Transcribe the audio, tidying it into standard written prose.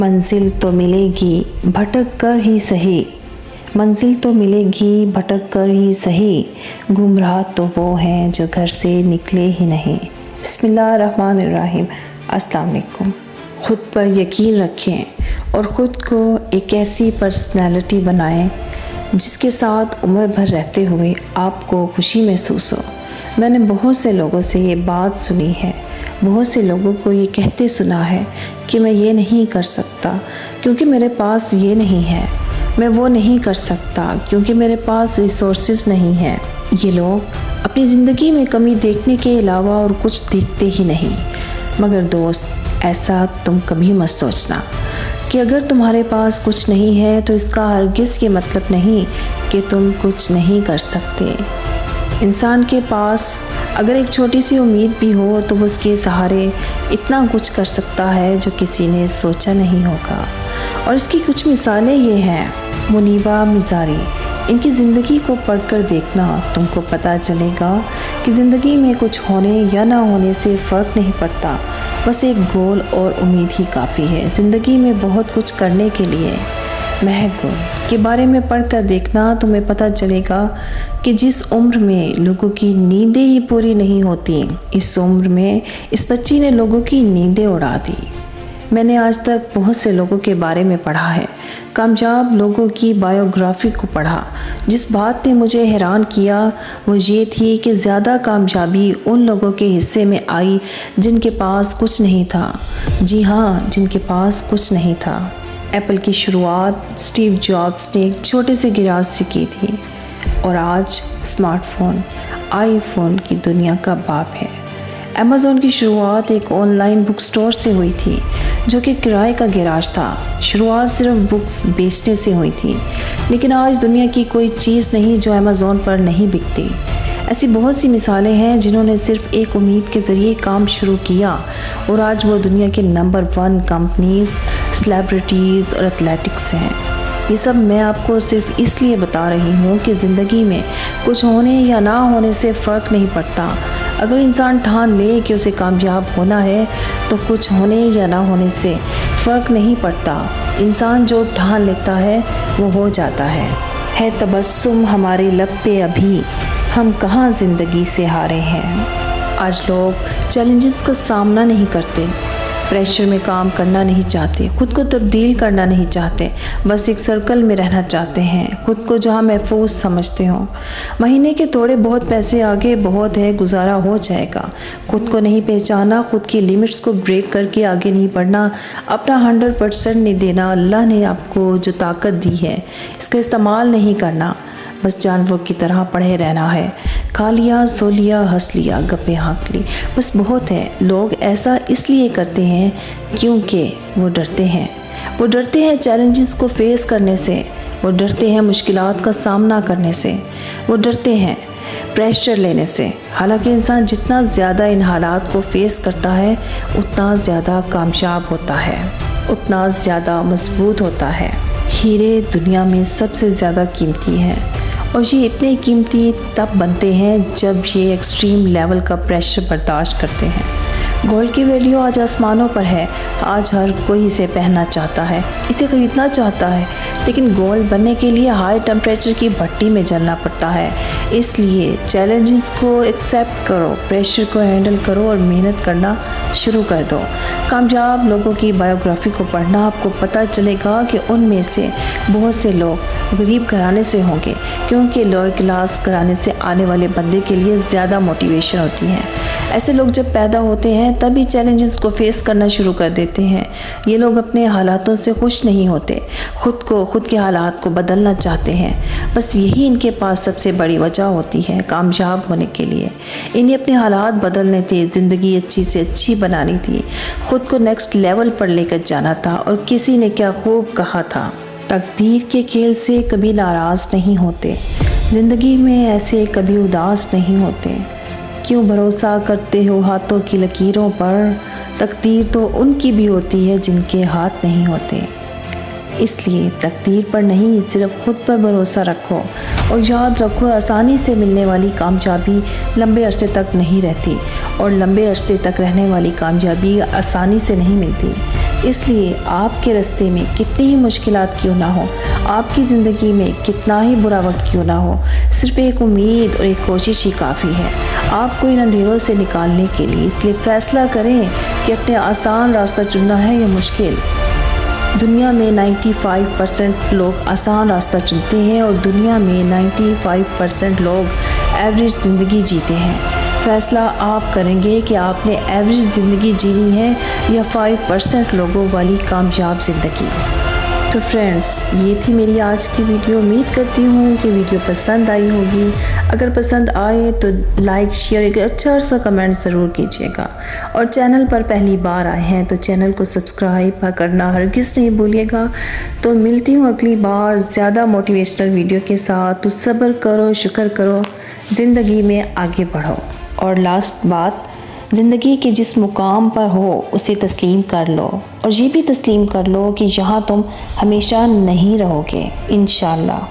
मंजिल तो मिलेगी भटक कर ही सही, मंजिल तो मिलेगी भटक कर ही सही, गुमराह तो वो हैं जो घर से निकले ही नहीं। बिस्मिल्लाहिर्रहमानिर्रहीम। अस्सलाम वालेकुम। ख़ुद पर यकीन रखें और ख़ुद को एक ऐसी पर्सनैलिटी बनाएं जिसके साथ उम्र भर रहते हुए आपको खुशी महसूस हो। मैंने बहुत से लोगों से ये बात सुनी है, बहुत से लोगों को ये कहते सुना है कि मैं ये नहीं कर सकता क्योंकि मेरे पास ये नहीं है, मैं वो नहीं कर सकता क्योंकि मेरे पास रिसोर्सेज नहीं हैं। ये लोग अपनी ज़िंदगी में कमी देखने के अलावा और कुछ देखते ही नहीं। मगर दोस्त, ऐसा तुम कभी मत सोचना कि अगर तुम्हारे पास कुछ नहीं है तो इसका हरगिज़ ये मतलब नहीं कि तुम कुछ नहीं कर सकते। इंसान के पास अगर एक छोटी सी उम्मीद भी हो तो वो उसके सहारे इतना कुछ कर सकता है जो किसी ने सोचा नहीं होगा। और इसकी कुछ मिसालें ये हैं। मुनीबा मिज़ारी, इनकी ज़िंदगी को पढ़कर देखना, तुमको पता चलेगा कि ज़िंदगी में कुछ होने या ना होने से फ़र्क नहीं पड़ता, बस एक गोल और उम्मीद ही काफ़ी है ज़िंदगी में बहुत कुछ करने के लिए। महक गुल के बारे में पढ़कर देखना, तुम्हें पता चलेगा कि जिस उम्र में लोगों की नींदें ही पूरी नहीं होती, इस उम्र में इस बच्ची ने लोगों की नींदें उड़ा दी। मैंने आज तक बहुत से लोगों के बारे में पढ़ा है, कामयाब लोगों की बायोग्राफी को पढ़ा। जिस बात ने मुझे हैरान किया वो ये थी कि ज़्यादा कामयाबी उन लोगों के हिस्से में आई जिनके पास कुछ नहीं था। जी हाँ, जिनके पास कुछ नहीं था। एप्पल की शुरुआत स्टीव जॉब्स ने एक छोटे से गिराज से की थी और आज स्मार्टफोन, आईफोन की दुनिया का बाप है। अमेज़ॉन की शुरुआत एक ऑनलाइन बुक स्टोर से हुई थी जो कि किराए का गिराज था। शुरुआत सिर्फ बुक्स बेचने से हुई थी, लेकिन आज दुनिया की कोई चीज़ नहीं जो अमेज़ॉन पर नहीं बिकती। ऐसी बहुत सी मिसालें हैं जिन्होंने सिर्फ एक उम्मीद के ज़रिए काम शुरू किया और आज वो दुनिया के नंबर 1 कंपनीज़, सेलिब्रिटीज़ और एथलेटिक्स हैं। ये सब मैं आपको सिर्फ इसलिए बता रही हूँ कि ज़िंदगी में कुछ होने या ना होने से फ़र्क नहीं पड़ता। अगर इंसान ठान ले कि उसे कामयाब होना है तो कुछ होने या ना होने से फ़र्क नहीं पड़ता। इंसान जो ठान लेता है वो हो जाता है तबस्सुम हमारे लब पे अभी, हम कहाँ ज़िंदगी से हारे हैं। आज लोग चैलेंजेस का सामना नहीं करते, प्रेशर में काम करना नहीं चाहते, खुद को तब्दील करना नहीं चाहते, बस एक सर्कल में रहना चाहते हैं, खुद को जहां महफूज समझते हों। महीने के थोड़े बहुत पैसे आगे बहुत है, गुजारा हो जाएगा। खुद को नहीं पहचाना, खुद की लिमिट्स को ब्रेक करके आगे नहीं बढ़ना, अपना 100% नहीं देना। अल्लाह ने आपको जो ताकत दी है इसका इस्तेमाल नहीं करना, बस जानवर की तरह पड़े रहना है। खा लिया, सो लिया, हंस लिया, गप्पे हाँक ली, बस बहुत है। लोग ऐसा इसलिए करते हैं क्योंकि वो डरते हैं। वो डरते हैं चैलेंजेस को फेस करने से, वो डरते हैं मुश्किलात का सामना करने से, वो डरते हैं प्रेशर लेने से। हालांकि इंसान जितना ज़्यादा इन हालात को फेस करता है उतना ज़्यादा कामयाब होता है, उतना ज़्यादा मजबूत होता है। हीरे दुनिया में सबसे ज़्यादा कीमती हैं और ये इतने कीमती तब बनते हैं जब ये एक्सट्रीम लेवल का प्रेशर बर्दाश्त करते हैं। गोल्ड की वैल्यू आज आसमानों पर है, आज हर कोई इसे पहनना चाहता है, इसे खरीदना चाहता है, लेकिन गोल्ड बनने के लिए हाई टेम्परेचर की भट्टी में जलना पड़ता है। इसलिए चैलेंजेस को एक्सेप्ट करो, प्रेशर को हैंडल करो और मेहनत करना शुरू कर दो। कामयाब लोगों की बायोग्राफी को पढ़ना, आपको पता चलेगा कि उनमें से बहुत से लोग गरीब घराने से होंगे क्योंकि लोअर क्लास घराने से आने वाले बंदे के लिए ज़्यादा मोटिवेशन होती है। ऐसे लोग जब पैदा होते हैं तभी चैलेंजेस को फेस करना शुरू कर देते हैं। ये लोग अपने हालातों से खुश नहीं होते, खुद के हालात को बदलना चाहते हैं। बस यही इनके पास सबसे बड़ी वजह होती है कामयाब होने के लिए। इन्हें अपने हालात बदलने थे, ज़िंदगी अच्छी से अच्छी बनानी थी, खुद को नेक्स्ट लेवल पर लेकर जाना था। और किसी ने क्या खूब कहा था, तकदीर के खेल से कभी नाराज़ नहीं होते, ज़िंदगी में ऐसे कभी उदास नहीं होते। क्यों भरोसा करते हो हाथों की लकीरों पर, तकदीर तो उनकी भी होती है जिनके हाथ नहीं होते। इसलिए तकदीर पर नहीं, सिर्फ खुद पर भरोसा रखो और याद रखो आसानी से मिलने वाली कामयाबी लंबे अरसे तक नहीं रहती और लंबे अरसे तक रहने वाली कामयाबी आसानी से नहीं मिलती। اس لیے آپ کے راستے میں کتنی ہی مشکلات کیوں نہ ہو، آپ کی زندگی میں کتنا ہی برا وقت کیوں نہ ہو، صرف ایک امید اور ایک کوشش ہی کافی ہے آپ کو ان اندھیروں سے نکالنے کے لیے۔ اس لیے فیصلہ کریں کہ اپنے آسان راستہ چننا ہے یا مشکل۔ دنیا میں 95% لوگ آسان راستہ چنتے ہیں اور دنیا میں 95% لوگ ایوریج زندگی جیتے ہیں۔ فیصلہ آپ کریں گے کہ آپ نے ایوریج زندگی جینی ہے یا 5% لوگوں والی کامیاب زندگی۔ تو فرینڈز، یہ تھی میری آج کی ویڈیو۔ امید کرتی ہوں کہ ویڈیو پسند آئی ہوگی۔ اگر پسند آئے تو لائک، شیئر، ایک اچھا سا کمنٹ ضرور کیجیے گا، اور چینل پر پہلی بار آئے ہیں تو چینل کو سبسکرائب کرنا ہرگز نہیں بھولیے گا۔ تو ملتی ہوں اگلی بار زیادہ موٹیویشنل ویڈیو کے ساتھ۔ تو صبر کرو، شکر کرو، زندگی میں آگے بڑھو، اور لاسٹ بات، زندگی کے جس مقام پر ہو اسے تسلیم کر لو، اور یہ بھی تسلیم کر لو کہ یہاں تم ہمیشہ نہیں رہو گے، انشاءاللہ۔